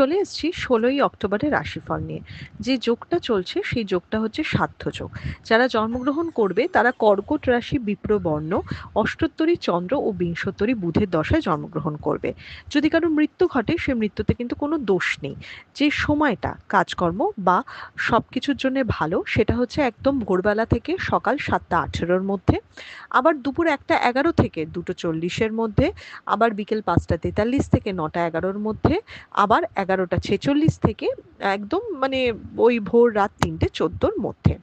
চলে এসেছি ১৬ই অক্টোবরের রাশিফল নিয়ে। যে যোগটা চলছে সেই যোগটা হচ্ছে সাধ্য যোগ। যারা জন্মগ্রহণ করবে তারা কর্কট রাশি, বিপ্র বর্ণ, অষ্টোত্তরী চন্দ্র ও বিংশোত্তরী বুধের দশায় জন্মগ্রহণ করবে। যদি কারো মৃত্যু ঘটে সে মৃত্যুতে কিন্তু কোনো দোষ নেই। যে সময়টা কাজকর্ম বা সবকিছুর জন্য ভালো সেটা হচ্ছে একদম ভোরবেলা থেকে সকাল ৭টা ১৮-র মধ্যে, আবার দুপুর ১টা ১১ থেকে ২টো ৪০-এর মধ্যে, আবার বিকেল ৫টা ৪৩ থেকে ৯টা ১১-র মধ্যে, আবার ১১টা ৪৬ থেকে একদম মানে ওই ভোর রাত ৩টে ১৪-র মধ্যে।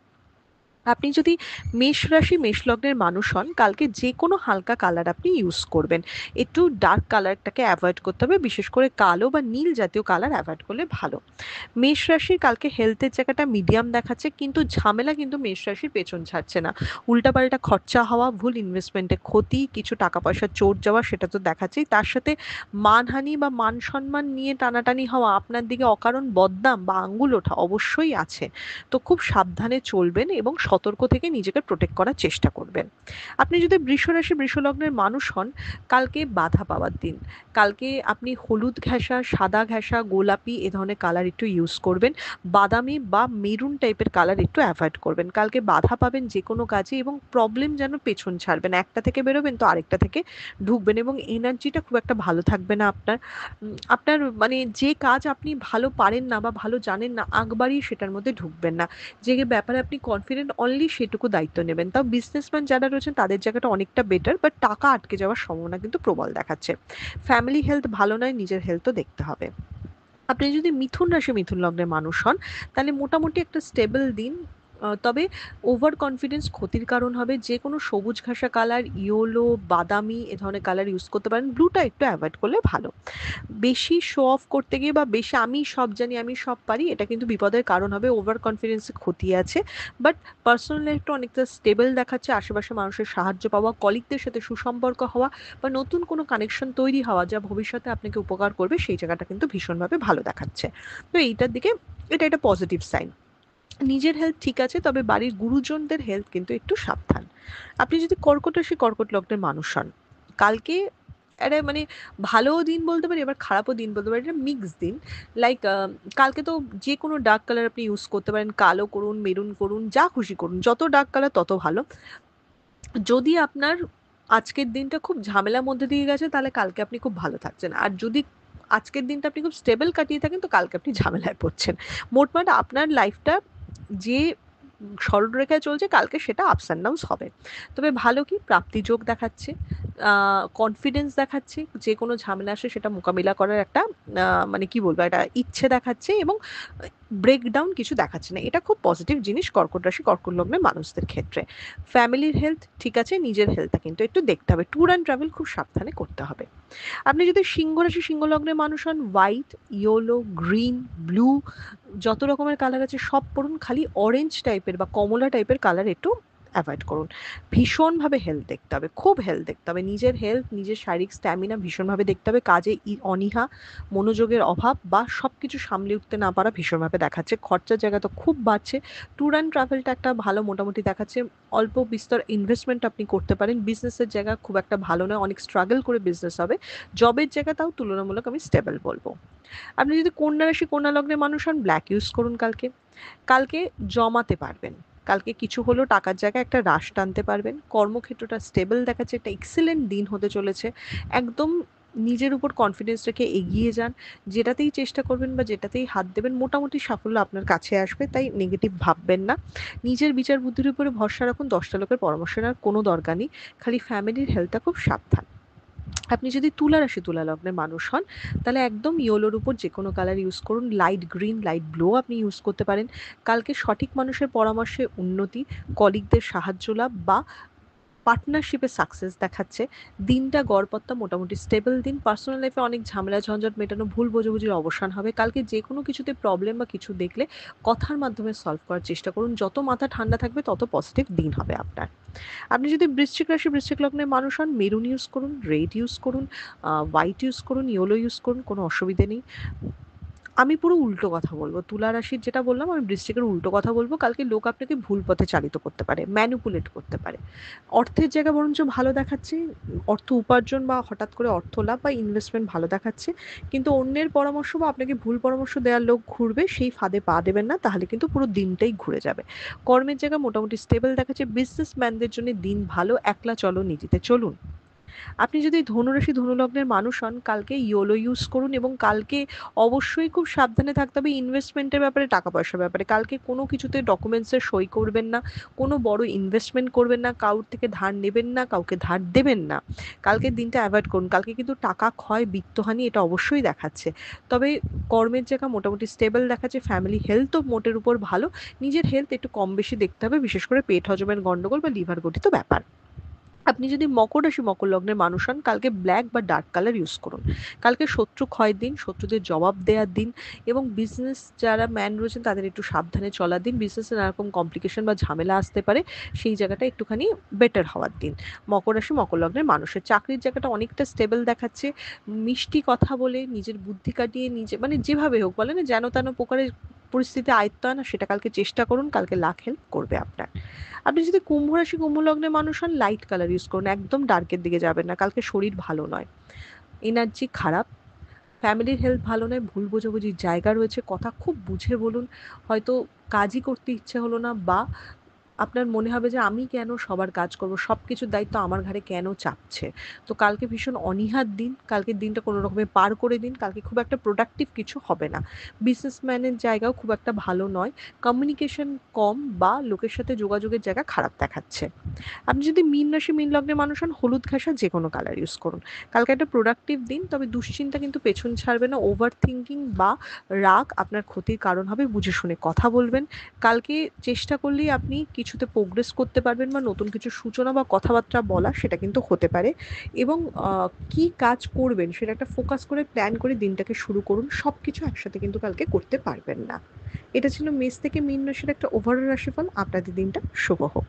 আপনি যদি মেষ রাশি মেষ লগ্নের মানুষ হন, কালকে যে কোনো হালকা কালার আপনি ইউজ করবেন। একটু ডার্ক কালারটাকে অ্যাভয়েড করতে হবে, বিশেষ করে কালো বা নীল জাতীয় কালার অ্যাভয়েড করলে ভালো। মেষ রাশির কালকে হেলথের জায়গাটা মিডিয়াম দেখাচ্ছে, কিন্তু ঝামেলা কিন্তু মেষ রাশির পেছন ছাড়ছে না। উল্টাপাল্টা খরচা হওয়া, ভুল ইনভেস্টমেন্টে ক্ষতি, কিছু টাকা পয়সা চোট যাওয়া সেটা তো দেখাচ্ছেই, তার সাথে মানহানি বা মান সম্মান নিয়ে টানাটানি হওয়া, আপনার দিকে অকারণ বদনাম বা আঙ্গুল ওঠা অবশ্যই আছে। তো খুব সাবধানে চলবেন এবং সতর্ক থেকে নিজেকে প্রোটেক্ট করার চেষ্টা করবেন। আপনি যদি বৃষ রাশি বৃষ লগ্নের মানুষ হন, কালকে বাধা পাওয়ার দিন। কালকে আপনি হলুদ ঘেঁষা, সাদা ঘেঁষা, গোলাপি এ ধরনের কালার একটু ইউজ করবেন। বাদামি বা মেরুন টাইপের কালার একটু অ্যাভয়েড করবেন। কালকে বাধা পাবেন যে কোনো কাজে এবং প্রবলেম যেন পেছন ছাড়বেন, একটা থেকে বেরোবেন তো আরেকটা থেকে ঢুকবেন এবং এনার্জিটা খুব একটা ভালো থাকবে না আপনার। আপনার মানে যে কাজ আপনি ভালো পারেন না বা ভালো জানেন না, আগ বাড়িয়ে সেটার মধ্যে ঢুকবেন না। যে ব্যাপারে আপনি কনফিডেন্ট অনলি সেটুকু দায়িত্ব নেবেন। তাও বিজনেসম্যান যারা রয়েছেন তাদের জায়গাটা অনেকটা বেটার, বাট টাকা আটকে যাওয়ার সম্ভাবনা কিন্তু প্রবল দেখাচ্ছে। ফ্যামিলি হেলথ ভালো নয়, নিজের হেলথও দেখতে হবে। আপনি যদি মিথুন রাশি মিথুন লগ্নের মানুষ হন, তাহলে মোটামুটি একটা স্টেবল দিন। তবে ওভার কনফিডেন্স ক্ষতির কারণ হবে। যে কোনো সবুজ ঘাসা কালার, ইয়েলো, বাদামি এ ধরনের কালার ইউজ করতে পারেন। ব্লুটা একটু অ্যাভয়েড করলে ভালো। বেশি শো অফ করতে গিয়ে বা বেশি আমি সব জানি আমি সব পারি, এটা কিন্তু বিপদের কারণ হবে। ওভার কনফিডেন্সে ক্ষতি আছে। বাট পার্সোনাল লাইফটা অনেকটা স্টেবল দেখাচ্ছে। আশেপাশে মানুষের সাহায্য পাওয়া, কলিগদের সাথে সুসম্পর্ক হওয়া বা নতুন কোনো কানেকশন তৈরি হওয়া যা ভবিষ্যতে আপনাকে উপকার করবে, সেই জায়গাটা কিন্তু ভীষণভাবে ভালো দেখাচ্ছে। তো এইটার দিকে এটা একটা পজিটিভ সাইন। নিজের হেলথ ঠিক আছে, তবে বাড়ির গুরুজনদের হেলথ কিন্তু একটু সাবধান। আপনি যদি কর্কট রাশি কর্কট লগ্নের মানুষ হন, কালকে একটা মানে ভালোও দিন বলতে পারি, এবার খারাপও দিন বলতে পারি, এটা মিক্স দিন। লাইক কালকে তো যে কোনো ডার্ক কালার আপনি ইউজ করতে পারেন, কালো করুন, মেরুন করুন, যা খুশি করুন, যত ডার্ক কালার তত ভালো। যদি আপনার আজকের দিনটা খুব ঝামেলার মধ্যে দিয়ে গেছে, তাহলে কালকে আপনি খুব ভালো থাকছেন। আর যদি আজকের দিনটা আপনি খুব স্টেবল কাটিয়ে থাকেন, তো কালকে আপনি ঝামেলায় পড়ছেন। মোটমাট আপনার লাইফটা যে সরলরেখায় চলছে, কালকে সেটা আপস অ্যান্ড ডাউনস হবে। তবে ভালো কি প্রাপ্তি যোগ দেখাচ্ছে, কনফিডেন্স দেখাচ্ছে, যে কোনো ঝামেলা আসে সেটা মোকাবিলা করার একটা মানে কি বলবো, একটা ইচ্ছে দেখাচ্ছে, এবং ব্রেকডাউন কিছু দেখাচ্ছে না। এটা খুব পজিটিভ জিনিস কর্কট রাশি কর্কট লগ্নের মানুষদের ক্ষেত্রে। ফ্যামিলির হেলথ ঠিক আছে, নিজের হেলথটা কিন্তু একটু দেখতে হবে। ট্যুর অ্যান্ড ট্রাভেল খুব সাবধানে করতে হবে। আপনি যদি সিংহ রাশি সিংহ লগ্নের মানুষ হন, হোয়াইট, ইয়েলো, গ্রিন, ব্লু যত রকমের কালার আছে সব পড়ুন, খালি অরেঞ্জ টাইপের বা কমলা টাইপের কালার একটু অ্যাভয়েড করুন। ভীষণভাবে হেলথ দেখতে হবে, খুব হেলথ দেখতে হবে। নিজের হেলথ, নিজের শারীরিক স্ট্যামিনা ভীষণভাবে দেখতে হবে। কাজে অনীহা, মনোযোগের অভাব বা সব কিছু সামলে উঠতে না পারা ভীষণভাবে দেখাচ্ছে। খরচার জায়গা তো খুব বাড়ছে। ট্যুর অ্যান্ড ট্রাভেলটা একটা ভালো মোটামুটি দেখাচ্ছে। অল্প বিস্তর ইনভেস্টমেন্ট আপনি করতে পারেন। বিজনেসের জায়গা খুব একটা ভালো নয়, অনেক স্ট্রাগল করে বিজনেস হবে। জবের জায়গা তাও তুলনামূলক আমি স্টেবল বলবো। আপনি যদি কন্যা রাশি কন্যা লগ্নের মানুষ হন, ব্ল্যাক ইউজ করুন কালকে। কালকে জমাতে পারবেন। কালকে কিছু হলেও টাকার জায়গায় একটা রাশ টানতে পারবেন। কর্মক্ষেত্রটা স্টেবল দেখাচ্ছে, একটা এক্সেলেন্ট দিন হতে চলেছে। একদম নিজের উপর কনফিডেন্স রেখে এগিয়ে যান। যেটাতেই চেষ্টা করবেন বা যেটাতেই হাত দেবেন মোটামুটি সাফল্য আপনার কাছে আসবে, তাই নেগেটিভ ভাববেন না। নিজের বিচার বুদ্ধির উপরে ভরসা রাখুন, 10টা লোকের পরামর্শ নেওয়ার কোনো দরকার নেই। খালি ফ্যামিলির হেলথটা খুব সাবধান। আপনি যদি তুলা রাশি তুলা লগ্নের মানুষ হন, তাহলে একদম ইয়েলোর উপর যে কোনো কালার ইউজ করুন। লাইট গ্রিন, লাইট ব্লু আপনি ইউজ করতে পারেন। কালকে সঠিক মানুষের পরামর্শে উন্নতি, কলিগদের সাহায্য লাভ বা পার্টনারশিপে সাকসেস দেখাচ্ছে। দিনটা গড়পত্তা মোটামুটি স্টেবল দিন। পার্সোনাল লাইফে অনেক ঝামেলা ঝঞ্ঝট মেটানো, ভুল বোঝাবুঝির অবসান হবে। কালকে যে কোনো কিছুতে প্রবলেম বা কিছু দেখলে কথার মাধ্যমে সলভ করার চেষ্টা করুন। যত মাথা ঠান্ডা থাকবে তত পজিটিভ দিন হবে আপনার। আপনি যদি বৃশ্চিক রাশি বৃশ্চিক লগ্নের মানুষ হন, মেরুন ইউজ করুন, রেড ইউজ করুন, হোয়াইট ইউজ করুন, ইয়েলো ইউজ করুন, কোনো অসুবিধে নেই। আমি পুরো উল্টো কথা বলব। তুলা রাশির যেটা বললাম, আমি বৃশ্চিকের উল্টো কথা বলব। কালকে লোক আপনাকে ভুল পথে চালিত করতে পারে, ম্যানিপুলেট করতে পারে। অর্থের জায়গা বরঞ্চ ভালো দেখাচ্ছে, অর্থ উপার্জন বা হঠাৎ করে অর্থ লাভ বা ইনভেস্টমেন্ট ভালো দেখাচ্ছে। কিন্তু অন্যের পরামর্শ বা আপনাকে ভুল পরামর্শ দেওয়ার লোক ঘুরবে, সেই ফাঁদে পা দেবেন না, তাহলে কিন্তু পুরো দিনটাই ঘুরে যাবে। কর্মের জায়গা মোটামুটি স্টেবল দেখাচ্ছে। বিজনেসম্যানদের জন্য দিন ভালো। একলা চলো, নীতিতে চলুন। আপনি যদি ধনুরাশি ধনুলগ্নের মানুষ হন, কালকে ইয়োলো ইউজ করুন এবং কালকে অবশ্যই খুব সাবধানে থাকতে হবে ইনভেস্টমেন্টের ব্যাপারে, টাকা পয়সার ব্যাপারে। কালকে কোনো কিছুতে ডকুমেন্টসে সই করবেন না, কোনো বড় ইনভেস্টমেন্ট করবেন না, কারোর থেকে ধার নেবেন না, কাউকে ধার দেবেন না। কালকের দিনটা অ্যাভয়েড করুন। কালকে কিন্তু টাকা ক্ষয়, বিত্তহানি এটা অবশ্যই দেখাচ্ছে। তবে কর্মের জায়গা মোটামুটি স্টেবল দেখাচ্ছে। ফ্যামিলি হেলথও মোটের উপর ভালো। নিজের হেলথ একটু কম বেশি দেখতে হবে, বিশেষ করে পেট হজমের গন্ডগোল বা লিভার গঠিত ব্যাপার। আপনি যদি মকর রাশি মকর লগ্নের মানুষ হন, কালকে ব্ল্যাক বা ডার্ক কালার ইউজ করুন। কালকে শত্রু ক্ষয়ের দিন, শত্রুদের জবাব দেওয়ার দিন এবং বিজনেস যারা ম্যান রয়েছেন তাদের একটু সাবধানে চলার দিন। বিজনেসে নানারকম কমপ্লিকেশন বা ঝামেলা আসতে পারে, সেই জায়গাটা একটুখানি বেটার হওয়ার দিন। মকর রাশি মকর লগ্নের মানুষের চাকরির জায়গাটা অনেকটা স্টেবল দেখাচ্ছে। মিষ্টি কথা বলে নিজের বুদ্ধি কাটিয়ে নিজে মানে যেভাবে হোক বলে না, যেন তেন প্রকারে পরিস্থিতি আয়ত্ত আনা, সেটা কালকে চেষ্টা করুন। কালকে লাখ হেল্প করবে আপনার। আপনি যদি কুম্ভ রাশি কুম্ভ লগ্নের মানুষ হন, লাইট কালার ইউজ করুন। একদম ডার্কের দিকে যাবেন না। কালকে শরীর ভালো নয়, এনার্জি খারাপ, ফ্যামিলির হেলথ ভালো নয়, ভুল বোঝাবুঝির জায়গা রয়েছে। কথা খুব বুঝে বলুন। হয়তো কাজই করতে ইচ্ছে হলো না, বা আপনার মনে হবে যে আমি কেন সবার কাজ করব, সব কিছুর দায়িত্ব আমার ঘাড়ে কেন চাপছে। তো কালকে ভীষণ অনীহার দিন। কালকের দিনটা কোনো রকমে পার করে দিন। কালকে খুব একটা প্রোডাক্টিভ কিছু হবে না। বিজনেসম্যানের জায়গাও খুব একটা ভালো নয়। কমিউনিকেশন কম বা লোকের সাথে যোগাযোগের জায়গা খারাপ দেখাচ্ছে। আপনি যদি মীন রাশি মীন লগ্নের মানুষ হন, হলুদ ঘাসা যে কোনো কালার ইউজ করুন। কালকে একটা প্রোডাক্টিভ দিন, তবে দুশ্চিন্তা কিন্তু পেছন ছাড়বে না। ওভার থিঙ্কিং বা রাগ আপনার ক্ষতির কারণ হবে। বুঝে শুনে কথা বলবেন। কালকে চেষ্টা করলেই আপনি কিছুতে প্রোগ্রেস করতে পারবেন বা নতুন কিছু সূচনা বা কথাবার্তা বলা সেটা কিন্তু হতে পারে। এবং কি কাজ করবেন সেটা একটা ফোকাস করে প্ল্যান করে দিনটাকে শুরু করুন। সব কিছু একসাথে কিন্তু কালকে করতে পারবেন না। এটা ছিল মেষ থেকে মীন রাশির একটা ওভারঅল রাশিফল। আপনাদের দিনটা শুভ হোক।